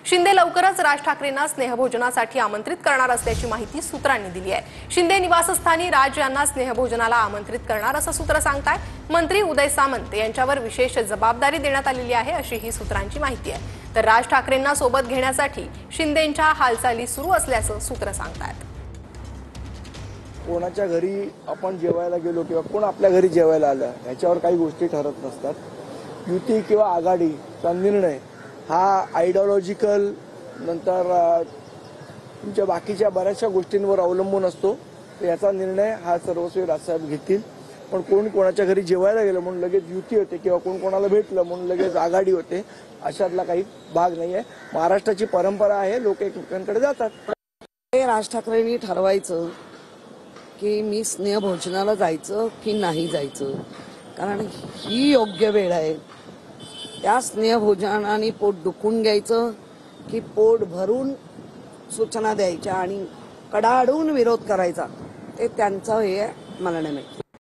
शिंदे लवकरच राज ठाकरेंना स्नेहभोजनासाठी आमंत्रित करणार असल्याची माहिती सूत्रांनी दिली आहे। शिंदे निवासस्थानी राज यांना स्नेहभोजनाला आमंत्रित करणार असं सूत्र सांगतात। मंत्री उदय सामंत यांच्यावर विशेष जबाबदारी देण्यात आलेली आहे अशी ही सूत्रांची माहिती आहे। तर राज ठाकरेंना सोबत घेण्यासाठी शिंदेंच्या हालचाली सुरू असल्याचं सूत्र सांगतात। कोणाच्या घरी आपण जेवायला गेलो किंवा कोण आपल्या घरी जेवायला आलं याच्यावर काही गोष्टी ठरत नसतात। युती किंवा आघाडीचा निर्णय हा आयडिओलॉजिकल नंतर तुमच्या बाकीच्या बऱ्याचशा गोष्टींवर अवलंबून असतो। याचा निर्णय हा सर्वस्वी राजसाहेब घेतील। पण कोण कोणाच्या घरी जेवायला गेलं म्हणून लगेच युती होते किंवा कोण कोणाला भेटलं म्हणून लगेच आघाडी होते अशातला काही भाग नाहीये। महाराष्ट्राची परंपरा आहे, लोक एकमेकांकडे जातात। राज ठाकरेंनी ठरवायचं की मी स्नेहभोजनाला जायचं की नाही जायचं, कारण ही योग्य वेळ आहे। त्या स्नेहभोजनाने पोट दुखून घ्यायचं की पोट भरून सूचना द्यायच्या आणि कडाडून विरोध करायचा, ते त्यांचं हे आहे, मला नाही माहिती।